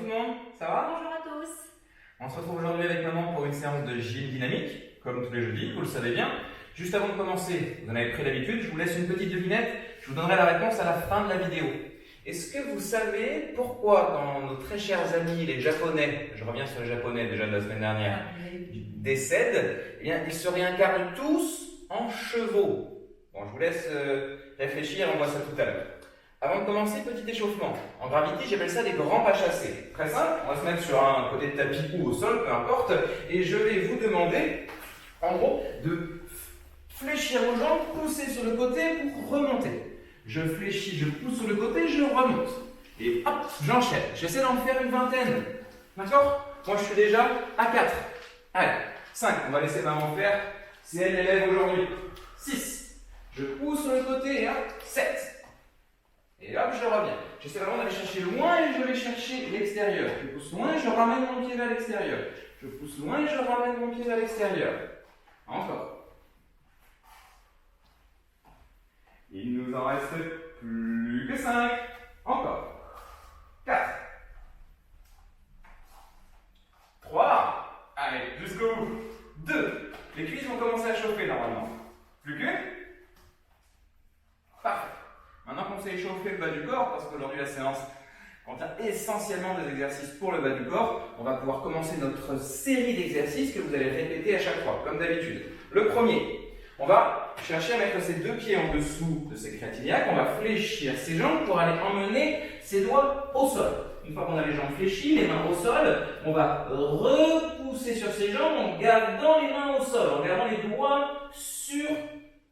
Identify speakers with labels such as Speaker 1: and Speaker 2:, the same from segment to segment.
Speaker 1: le monde, ça va?
Speaker 2: Bonjour à tous.
Speaker 1: On se retrouve aujourd'hui avec maman pour une séance de gym dynamique, comme tous les jeudis, vous le savez bien. Juste avant de commencer, vous en avez pris l'habitude, je vous laisse une petite devinette, je vous donnerai la réponse à la fin de la vidéo. Est-ce que vous savez pourquoi quand nos très chers amis les japonais, je reviens sur les japonais déjà de la semaine dernière, décèdent, eh bien, ils se réincarnent tous en chevaux? Bon, je vous laisse réfléchir, on voit ça tout à l'heure. Avant de commencer, petit échauffement. En gravité, j'appelle ça des grands pas chassés. Très simple, on va se mettre sur un côté de tapis ou au sol, peu importe, et je vais vous demander, en gros, de fléchir vos jambes, pousser sur le côté pour remonter. Je fléchis, je pousse sur le côté, je remonte. Et hop, j'enchaîne. J'essaie d'en faire une vingtaine. D'accord? Moi, je suis déjà à 4. Allez, 5. On va laisser maman faire. C'est elle l'élève aujourd'hui. 6. Je pousse sur le côté et hop, 7. Et hop, je reviens. J'essaie vraiment d'aller chercher loin et je vais chercher l'extérieur. Je pousse loin et je ramène mon pied vers l'extérieur. Je pousse loin et je ramène mon pied vers l'extérieur. Encore. Il nous en reste plus que 5. Encore. 4. 3. Allez, jusqu'au bout. 2. Les cuisses vont commencer à chauffer normalement. Plus qu'une. Parfait. Maintenant qu'on s'est échauffé le bas du corps, parce qu'aujourd'hui la séance contient essentiellement des exercices pour le bas du corps, on va pouvoir commencer notre série d'exercices que vous allez répéter à chaque fois, comme d'habitude. Le premier, on va chercher à mettre ses deux pieds en dessous de ses créatignes, on va fléchir ses jambes pour aller emmener ses doigts au sol. Une fois qu'on a les jambes fléchies, les mains au sol, on va repousser sur ses jambes en gardant les mains au sol, en gardant les doigts sur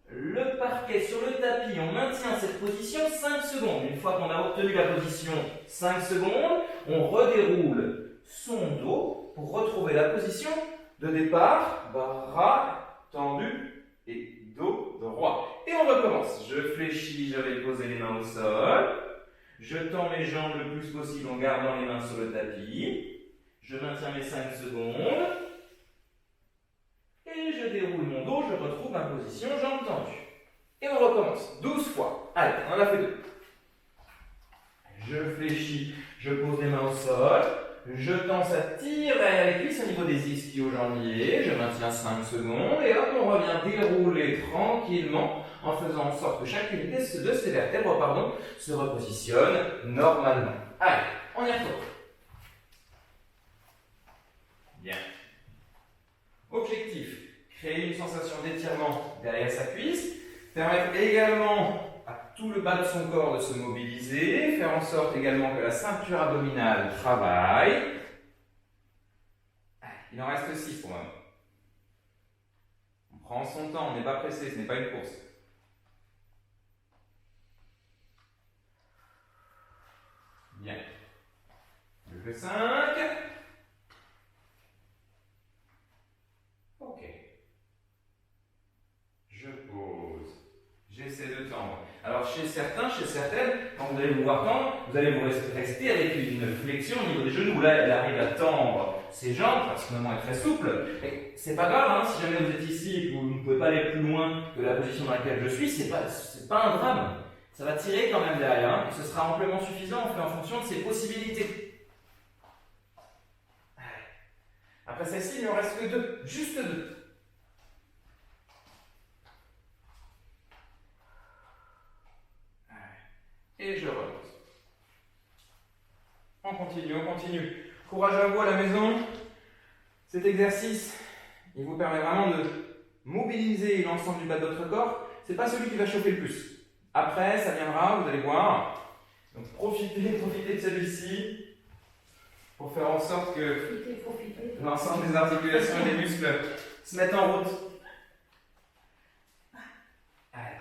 Speaker 1: le parquet, sur le tapis. On maintient cette position 5 secondes. Une fois qu'on a obtenu la position 5 secondes, on redéroule son dos pour retrouver la position de départ, bras tendus et dos droit. Et on recommence. Je fléchis, je vais poser les mains au sol. Je tends mes jambes le plus possible en gardant les mains sur le tapis. Je maintiens mes 5 secondes. Et je déroule mon dos, je retrouve ma position, jambes tendues. Et on recommence 12 fois. Allez, on en a fait 2. Je fléchis, je pose les mains au sol. Je tends, ça tire vers les cuisses au niveau des ischio-jambiers. Je maintiens 5 secondes. Et hop, on revient dérouler tranquillement en faisant en sorte que chacune de ces vertèbres se repositionne normalement. Allez, on y retourne. Bien. Objectif, créer une sensation d'étirement derrière sa cuisse, permettre également à tout le bas de son corps de se mobiliser, faire en sorte également que la ceinture abdominale travaille. Il en reste 6 pour moi. On prend son temps, on n'est pas pressé, ce n'est pas une course. Bien. Plus que 5. Ok. Je pose. J'essaie de tendre. Alors chez certains, chez certaines, quand vous allez vous voir tendre, vous allez vous rester avec une flexion au niveau des genoux. Là, elle arrive à tendre ses jambes parce que maman est très souple. Et c'est pas grave, hein, si jamais vous êtes ici et que vous ne pouvez pas aller plus loin que la position dans laquelle je suis, c'est pas un drame. Ça va tirer quand même derrière. Hein. Ce sera amplement suffisant, on fait en fonction de ses possibilités. Après celle-ci, il ne en reste que 2, juste 2. Et je relance. On continue, on continue. Courage à vous à la maison. Cet exercice, il vous permet vraiment de mobiliser l'ensemble du bas de votre corps. Ce n'est pas celui qui va chauffer le plus. Après, ça viendra, vous allez voir. Donc profitez de celui-ci pour faire en sorte que l'ensemble des articulations et des muscles se mettent en route. Allez.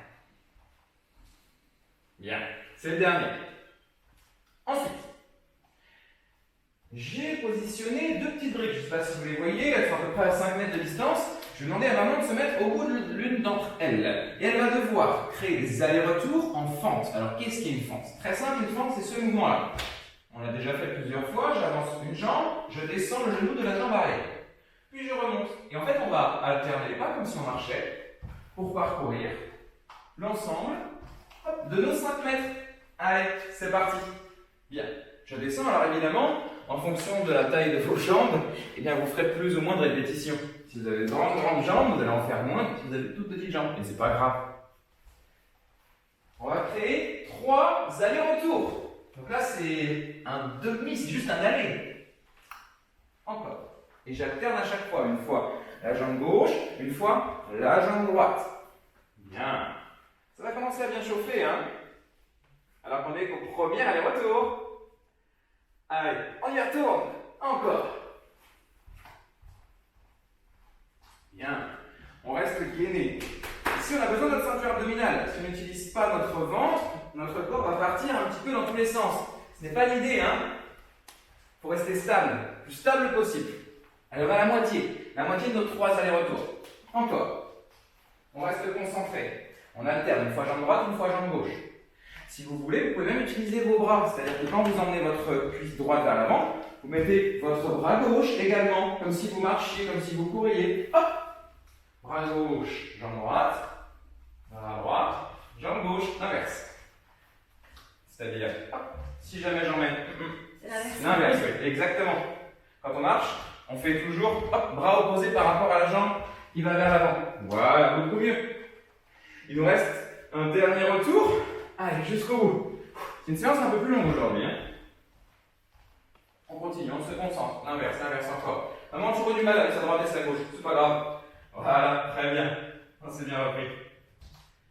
Speaker 1: Bien. C'est le dernier. Ensuite, j'ai positionné 2 petites briques. Je ne sais pas si vous les voyez, elles sont à peu près à 5 mètres de distance. Je vais demander à maman de se mettre au bout de l'une d'entre elles. Et elle va devoir créer des allers-retours en fente. Alors, qu'est-ce qu'est une fente? Très simple, une fente, c'est ce mouvement-là. On l'a déjà fait plusieurs fois. J'avance une jambe, je descends le genou de la jambe arrière. Puis je remonte. Et en fait, on va alterner les pas comme si on marchait pour parcourir l'ensemble de nos 5 mètres. Allez, c'est parti. Bien. Je descends, alors évidemment, en fonction de la taille de vos jambes, eh bien, vous ferez plus ou moins de répétitions. Si vous avez de grandes jambes, vous allez en faire moins que si vous avez de toutes petites jambes. Et c'est pas grave. On va créer 3 allers-retours. Donc là, c'est un demi, c'est juste un aller. Encore. Et j'alterne à chaque fois. Une fois la jambe gauche, une fois la jambe droite. Bien. Ça va commencer à bien chauffer, hein? Alors qu'on est qu'au premier aller-retour. Allez, on y retourne. Encore. Bien. On reste gainé. Ici, on a besoin de notre ceinture abdominale. Si on n'utilise pas notre ventre, notre corps va partir un petit peu dans tous les sens. Ce n'est pas l'idée, hein? Il faut rester stable, le plus stable possible. Alors, à la moitié de nos 3 allers-retours. Encore. On reste concentré. On alterne une fois jambe droite, une fois jambe gauche. Si vous voulez, vous pouvez même utiliser vos bras. C'est-à-dire que quand vous emmenez votre cuisse droite vers l'avant, vous mettez votre bras gauche également, comme si vous marchiez, comme si vous couriez. Hop! Bras gauche, jambe droite. Bras droite, jambe gauche, l'inverse. C'est-à-dire, si jamais j'emmène. C'est l'inverse, oui, exactement. Quand on marche, on fait toujours bras opposés par rapport à la jambe qui va vers l'avant. Voilà, beaucoup mieux. Il nous reste un dernier retour. Allez, jusqu'au bout. C'est une séance un peu plus longue aujourd'hui. Hein. On continue, on se concentre. L'inverse, encore. Maman, toujours du mal avec sa droite et sa gauche. C'est pas grave. Voilà, très bien. On s'est bien repris.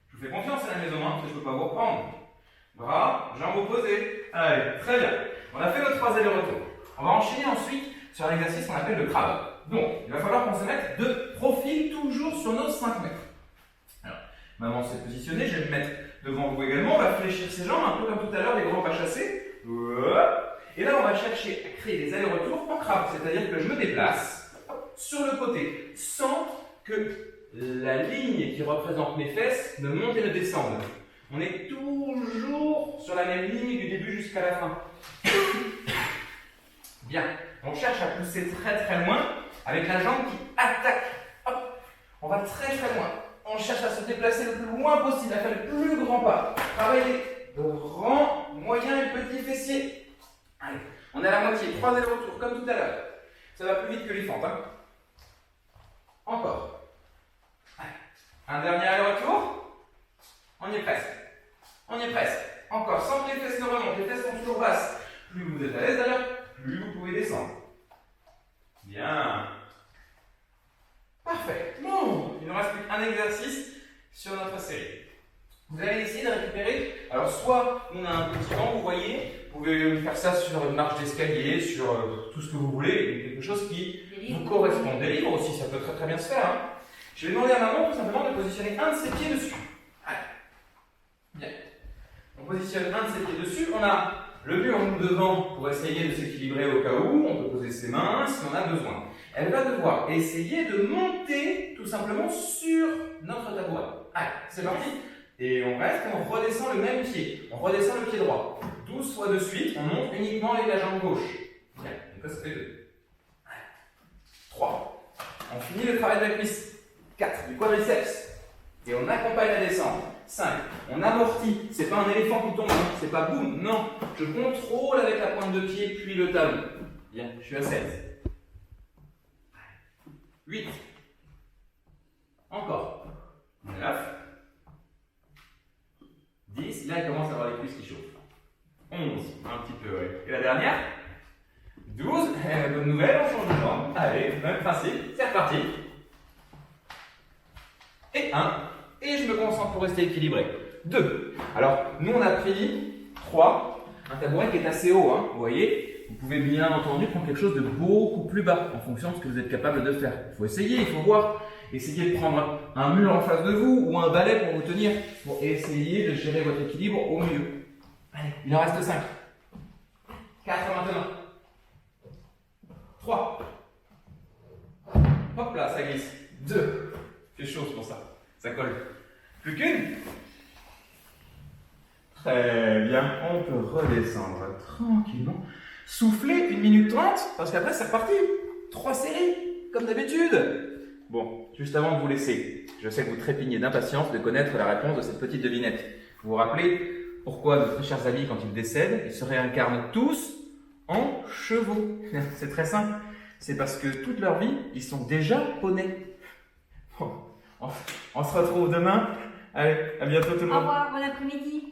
Speaker 1: Je vous fais confiance à la maison, hein, parce que je ne peux pas vous reprendre. Bras, jambes opposées. Allez, très bien. On a fait nos 3 allers-retours. On va enchaîner ensuite sur un exercice qu'on appelle le crabe. Donc, il va falloir qu'on se mette de profil toujours sur nos 5 mètres. Alors, maman s'est positionnée, je vais me mettre devant vous également. On va fléchir ses jambes, un peu comme tout à l'heure, les grands pas chassés. Et là, on va chercher à créer des allers-retours en crabe. C'est-à-dire que je me déplace sur le côté sans que la ligne qui représente mes fesses ne monte et ne descende. On est toujours sur la même ligne du début jusqu'à la fin. Bien. On cherche à pousser très très loin avec la jambe qui attaque. Hop. On va très très loin. On cherche à se déplacer le plus loin possible, à faire le plus grand pas. Travailler les grands, moyens et petits fessiers. Allez. On est à la moitié. 3 allers-retours comme tout à l'heure. Ça va plus vite que les fentes. Hein. Encore. Un dernier aller-retour. On y est presque. On y est presque. Encore, sans que les fesses ne remontent. Les fesses sont toujours basses. Plus vous êtes à l'aise d'ailleurs, plus vous pouvez descendre. Bien. Parfait. Bon, il ne nous reste plus qu'un exercice sur notre série. Vous allez essayer de récupérer. Alors, soit on a un petit banc, vous voyez, vous pouvez faire ça sur une marche d'escalier, sur tout ce que vous voulez, quelque chose qui vous correspond. Des livres aussi, ça peut très très bien se faire. Hein. Je vais demander à maman tout simplement de positionner un de ses pieds dessus. Allez. Bien. On positionne un de ses pieds dessus. On a le mur devant pour essayer de s'équilibrer au cas où. On peut poser ses mains si on a besoin. Elle va devoir essayer de monter tout simplement sur notre tabouret. Allez, c'est parti. Et on reste et on redescend le même pied. On redescend le pied droit. 12 fois de suite, on monte uniquement avec la jambe gauche. Bien. Donc là, ça fait 2. 3. On finit le travail de la cuisse. 4. Du quadriceps. Et on accompagne la descente. 5. On amortit. C'est pas un éléphant qui tombe. Hein. C'est pas boum. Non. Je contrôle avec la pointe de pied puis le talon. Bien. Je suis à 7. 8. Encore. 9. 10. Là, il commence à avoir les cuisses qui chauffent. 11. Un petit peu, oui. Et la dernière 12. Bonne nouvelle, on change de jambe. Allez, même principe. C'est reparti. Et 1. Et je me concentre pour rester équilibré. 2. Alors, nous, on a pris 3. Un tabouret qui est assez haut, hein, vous voyez. Vous pouvez bien entendu prendre quelque chose de beaucoup plus bas en fonction de ce que vous êtes capable de faire. Il faut essayer, il faut voir. Essayez de prendre un mur en face de vous ou un balai pour vous tenir, pour essayer de gérer votre équilibre au mieux. Allez, il en reste 5. 4 maintenant. 3. Hop là, ça glisse. 2. C'est chaud pour ça. Ça colle. Plus qu'une. Très bien. On peut redescendre tranquillement. Souffler 1 minute 30, parce qu'après c'est reparti. 3 séries, comme d'habitude. Bon, juste avant de vous laisser, je sais que vous trépignez d'impatience de connaître la réponse de cette petite devinette. Vous vous rappelez pourquoi nos très chers amis, quand ils décèdent, ils se réincarnent tous en chevaux? C'est très simple. C'est parce que toute leur vie, ils sont déjà poneys. Bon, on se retrouve demain. Allez, à bientôt tout le
Speaker 2: Au
Speaker 1: monde.
Speaker 2: revoir, bon après-midi.